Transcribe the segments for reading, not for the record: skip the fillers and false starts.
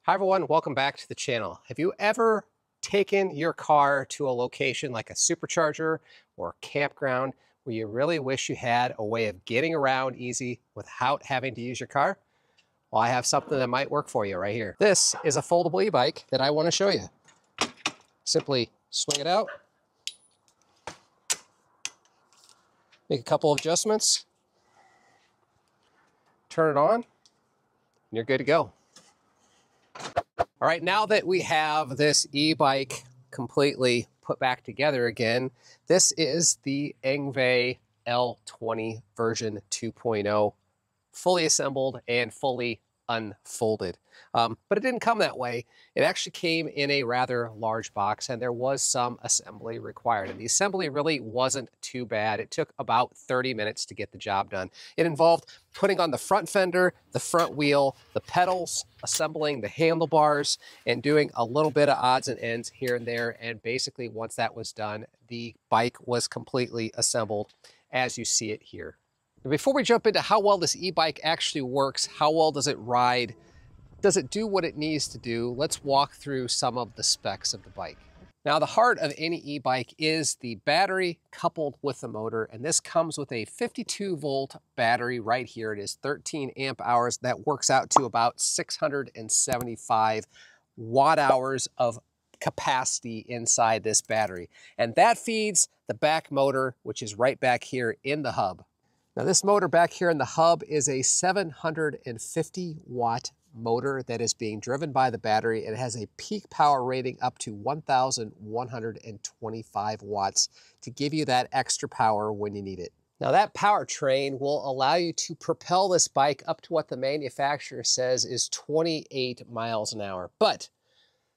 Hi everyone, welcome back to the channel. Have you ever taken your car to a location like a supercharger or a campground where you really wish you had a way of getting around easy without having to use your car? Well, I have something that might work for you right here. This is a foldable e-bike that I want to show you. Simply swing it out, make a couple of adjustments, turn it on, and you're good to go. All right, now that we have this e-bike completely put back together again, this is the Engwe L20 version 2.0, fully assembled and fully unfolded. But it didn't come that way. It actually came in a rather large box, and there was some assembly required. And the assembly really wasn't too bad. It took about 30 minutes to get the job done. It involved putting on the front fender, the front wheel, the pedals, assembling the handlebars, and doing a little bit of odds and ends here and there. And basically, once that was done, the bike was completely assembled as you see it here. Before we jump into how well this e-bike actually works, how well does it ride, does it do what it needs to do, let's walk through some of the specs of the bike. Now, the heart of any e-bike is the battery coupled with the motor, and this comes with a 52-volt battery right here. It is 13 amp hours. That works out to about 675 watt hours of capacity inside this battery. And that feeds the back motor, which is right back here in the hub. Now, this motor back here in the hub is a 750 watt motor that is being driven by the battery. It has a peak power rating up to 1,125 watts to give you that extra power when you need it. Now, that powertrain will allow you to propel this bike up to what the manufacturer says is 28 miles an hour. But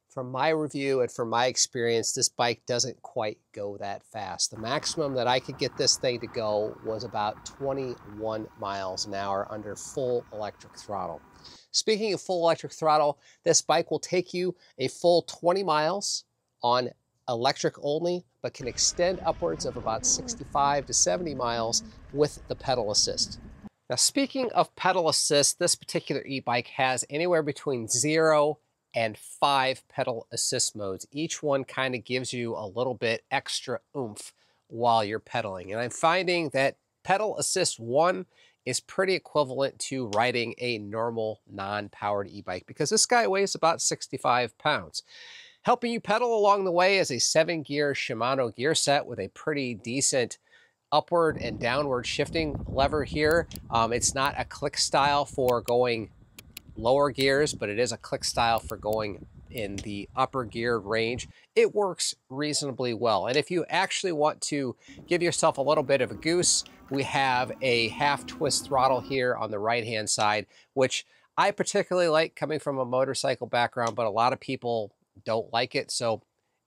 from my review and from my experience, this bike doesn't quite go that fast. The maximum that I could get this thing to go was about 21 miles an hour under full electric throttle. Speaking of full electric throttle, this bike will take you a full 20 miles on electric only, but can extend upwards of about 65 to 70 miles with the pedal assist. Now, speaking of pedal assist, this particular e-bike has anywhere between 0 and 5 pedal assist modes. Each one kind of gives you a little bit extra oomph while you're pedaling. And I'm finding that pedal assist 1 is pretty equivalent to riding a normal non-powered e-bike because this guy weighs about 65 pounds. Helping you pedal along the way is a 7-gear Shimano gear set with a pretty decent upward and downward shifting lever here. It's not a click style for going lower gears, but it is a click style for going in the upper gear range. It works reasonably well. And if you actually want to give yourself a little bit of a goose, we have a half twist throttle here on the right hand side, which I particularly like coming from a motorcycle background, but a lot of people don't like it. So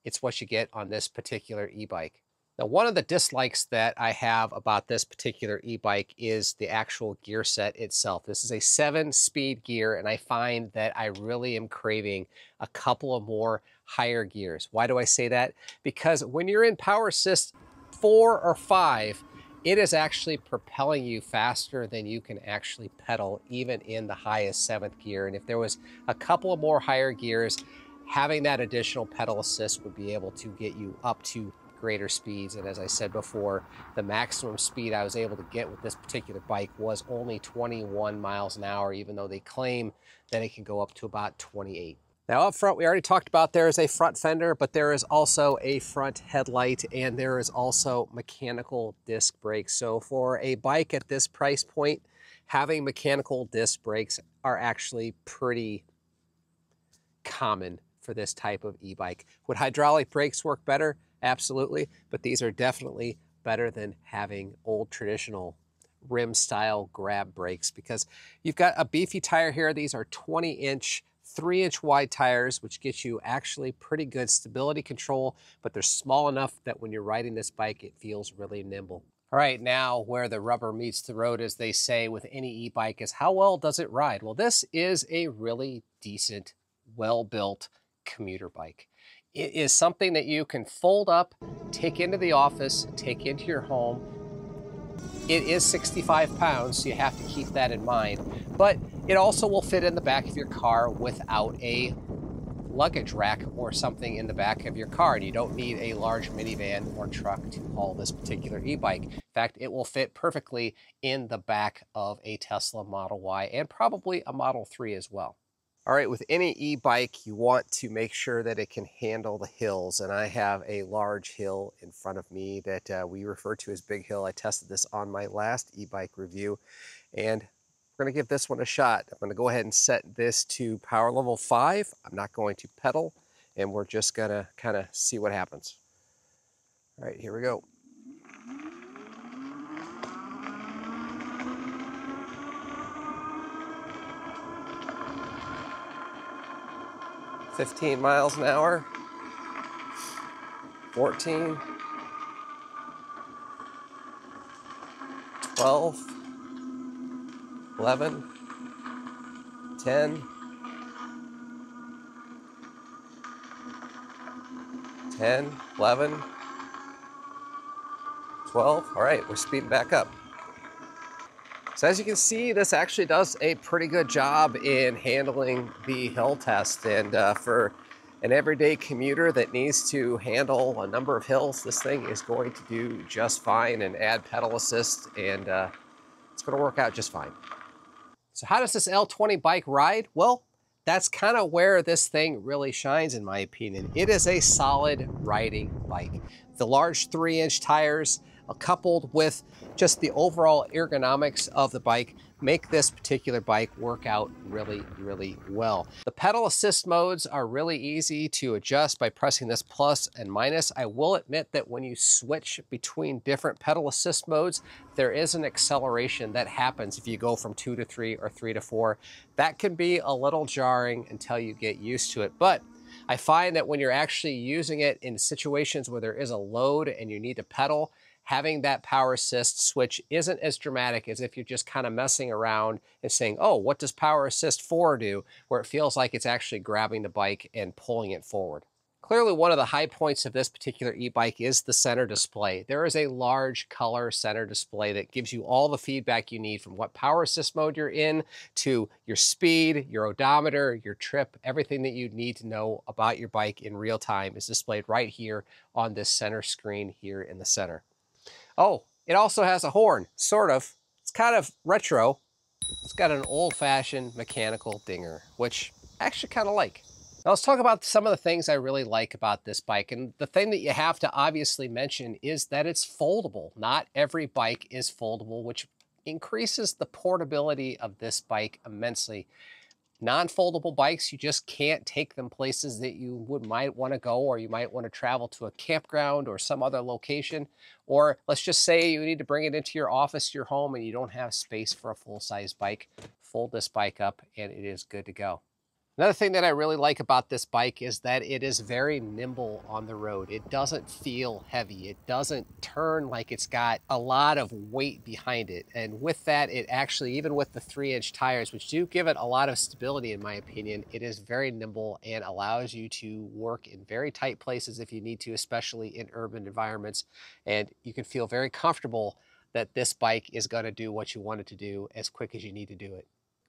it's what you get on this particular e-bike. Now, one of the dislikes that I have about this particular e-bike is the actual gear set itself. This is a 7-speed gear, and I find that I really am craving a couple of more higher gears. Why do I say that? Because when you're in power assist 4 or 5, it is actually propelling you faster than you can actually pedal, even in the highest 7th gear. And if there was a couple of more higher gears, having that additional pedal assist would be able to get you up to greater speeds. And as I said before, the maximum speed I was able to get with this particular bike was only 21 miles an hour, even though they claim that it can go up to about 28. Now, up front, we already talked about there is a front fender, but there is also a front headlight, and there is also mechanical disc brakes. So for a bike at this price point, having mechanical disc brakes are actually pretty common for this type of e-bike. Would hydraulic brakes work better? Absolutely, but these are definitely better than having old traditional rim style grab brakes because you've got a beefy tire here. These are 20-inch, 3-inch wide tires, which get you actually pretty good stability control, but they're small enough that when you're riding this bike, it feels really nimble. All right, now where the rubber meets the road, as they say with any e-bike, is how well does it ride? Well, this is a really decent, well-built commuter bike. It is something that you can fold up, take into the office, take into your home. It is 65 pounds, so you have to keep that in mind. but it also will fit in the back of your car without a luggage rack or something in the back of your car, and you don't need a large minivan or truck to haul this particular e-bike. In fact, it will fit perfectly in the back of a Tesla Model Y and probably a Model 3 as well. All right, with any e-bike, you want to make sure that it can handle the hills, and I have a large hill in front of me that we refer to as Big Hill. I tested this on my last e-bike review, and we're going to give this one a shot. I'm going to go ahead and set this to power level 5. I'm not going to pedal, and we're just going to kind of see what happens. All right, here we go. "15 miles an hour, 14, 12, 11, 10, 10, 11, 12. All right, we're speeding back up. So as you can see, this actually does a pretty good job in handling the hill test. And for an everyday commuter that needs to handle a number of hills, this thing is going to do just fine and add pedal assist, and it's going to work out just fine. So how does this L20 bike ride? Well, that's kind of where this thing really shines, in my opinion. It is a solid riding bike. The large 3-inch tires, coupled with just the overall ergonomics of the bike, make this particular bike work out really, really well. The pedal assist modes are really easy to adjust by pressing this plus and minus. I will admit that when you switch between different pedal assist modes, there is an acceleration that happens if you go from 2 to 3 or 3 to 4. That can be a little jarring until you get used to it, but I find that when you're actually using it in situations where there is a load and you need to pedal, having that power assist switch isn't as dramatic as if you're just kind of messing around and saying, oh, what does power assist 4 do? Where it feels like it's actually grabbing the bike and pulling it forward. Clearly, one of the high points of this particular e-bike is the center display. There is a large color center display that gives you all the feedback you need, from what power assist mode you're in to your speed, your odometer, your trip. Everything that you need to know about your bike in real time is displayed right here on this center screen here in the center. Oh, it also has a horn, sort of. It's kind of retro. It's got an old-fashioned mechanical dinger, which I actually kind of like. Now let's talk about some of the things I really like about this bike. And the thing that you have to obviously mention is that it's foldable. Not every bike is foldable, which increases the portability of this bike immensely. Non-foldable bikes, you just can't take them places that you might want to go, or you might want to travel to a campground or some other location. Or let's just say you need to bring it into your office, your home, and you don't have space for a full-size bike. Fold this bike up and it is good to go. Another thing that I really like about this bike is that it is very nimble on the road. It doesn't feel heavy. It doesn't turn like it's got a lot of weight behind it. And with that, it actually, even with the 3-inch tires, which do give it a lot of stability in my opinion, it is very nimble and allows you to work in very tight places if you need to, especially in urban environments. And you can feel very comfortable that this bike is going to do what you want it to do as quick as you need to do it.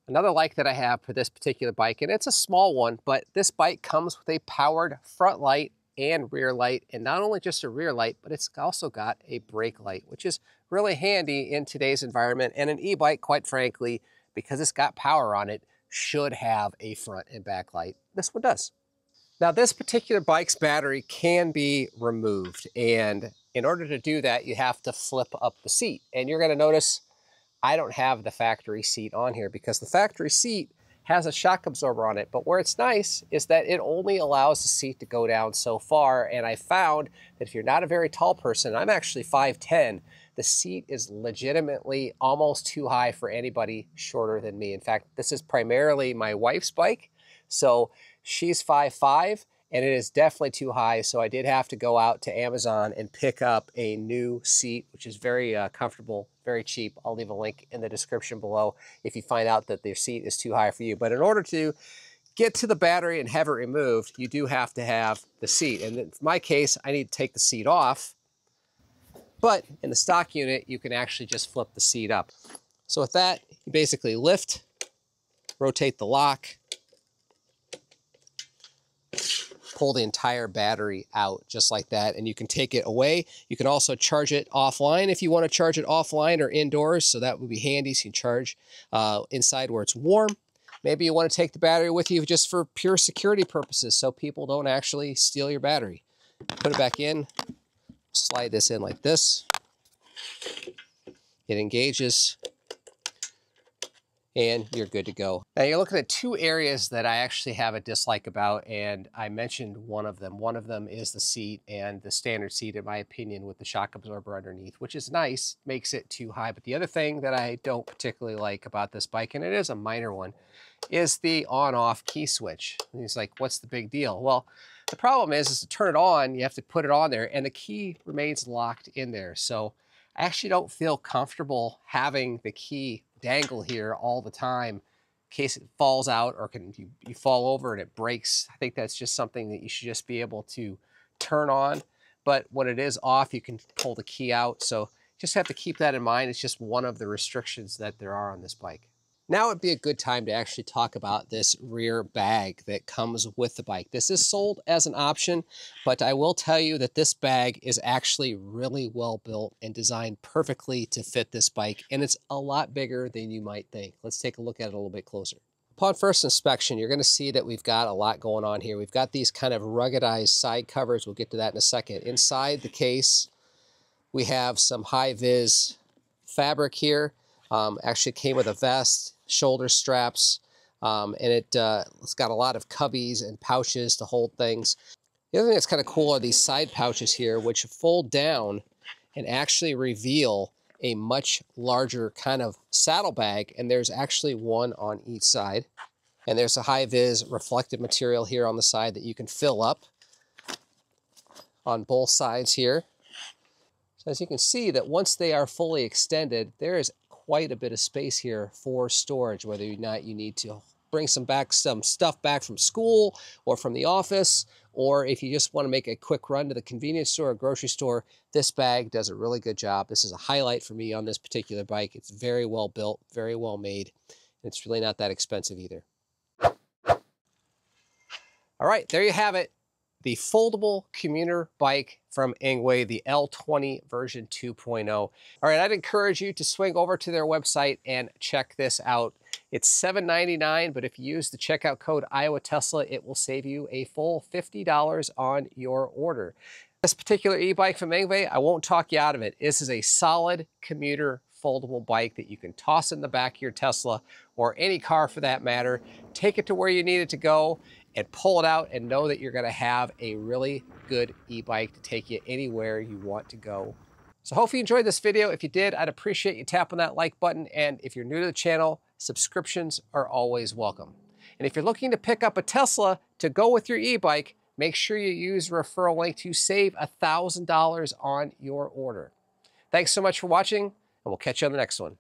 Another like that I have for this particular bike, and it's a small one, but this bike comes with a powered front light and rear light, and not only just a rear light, but it's also got a brake light, which is really handy in today's environment. And an e-bike, quite frankly, because it's got power on it, should have a front and back light. This one does. Now, this particular bike's battery can be removed, and in order to do that, you have to flip up the seat. And you're going to notice I don't have the factory seat on here because the factory seat has a shock absorber on it. But where it's nice is that it only allows the seat to go down so far. And I found that if you're not a very tall person, I'm actually 5'10", the seat is legitimately almost too high for anybody shorter than me. In fact, this is primarily my wife's bike. So she's 5'5", and it is definitely too high. So I did have to go out to Amazon and pick up a new seat, which is very comfortable, very cheap. I'll leave a link in the description below if you find out that their seat is too high for you. But in order to get to the battery and have it removed, you do have to have the seat. And in my case, I need to take the seat off. But in the stock unit, you can actually just flip the seat up. So with that, you basically lift rotate the lock, pull the entire battery out just like that, and you can take it away. You can also charge it offline if you want to charge it offline or indoors, so that would be handy, so you can charge inside where it's warm. Maybe you want to take the battery with you just for pure security purposes so people don't actually steal your battery. Put it back in, slide this in like this. It engages, and you're good to go. Now you're looking at two areas that I actually have a dislike about, and I mentioned one of them. One of them is the seat, and the standard seat, in my opinion, with the shock absorber underneath, which is nice, makes it too high. But the other thing that I don't particularly like about this bike, and it is a minor one, is the on-off key switch. And he's like, what's the big deal? Well, the problem is to turn it on, you have to put it on there, and the key remains locked in there. So I actually don't feel comfortable having the key dangle here all the time in case it falls out or you fall over and it breaks. I think that's just something that you should just be able to turn on. But when it is off, you can pull the key out. So just have to keep that in mind. It's just one of the restrictions that there are on this bike. Now would be a good time to actually talk about this rear bag that comes with the bike. This is sold as an option, but I will tell you that this bag is actually really well built and designed perfectly to fit this bike, and it's a lot bigger than you might think. Let's take a look at it a little bit closer. Upon first inspection, you're going to see that we've got a lot going on here. We've got these kind of ruggedized side covers. We'll get to that in a second. Inside the case, we have some high-vis fabric here. Actually came with a vest, shoulder straps, and it's got a lot of cubbies and pouches to hold things. The other thing that's kind of cool are these side pouches here, which fold down and actually reveal a much larger kind of saddlebag, and there's actually one on each side. And there's a high-vis reflective material here on the side that you can fill up on both sides here. So as you can see, that once they are fully extended, there is quite a bit of space here for storage, whether or not you need to bring some stuff back from school or from the office, or if you just want to make a quick run to the convenience store or grocery store, this bag does a really good job. This is a highlight for me on this particular bike. It's very well built, very well made, and it's really not that expensive either. All right, there you have it. The foldable commuter bike from Engwe, the L20 version 2.0. All right, I'd encourage you to swing over to their website and check this out. It's $7.99, but if you use the checkout code IowaTesla, it will save you a full $50 on your order. This particular e-bike from Engwe, I won't talk you out of it. This is a solid commuter foldable bike that you can toss in the back of your Tesla or any car for that matter, take it to where you need it to go, and pull it out and know that you're going to have a really good e-bike to take you anywhere you want to go. So hopefully you enjoyed this video. If you did, I'd appreciate you tapping that like button. And if you're new to the channel, subscriptions are always welcome. And if you're looking to pick up a Tesla to go with your e-bike, make sure you use the referral link to save $1,000 on your order. Thanks so much for watching, and we'll catch you on the next one.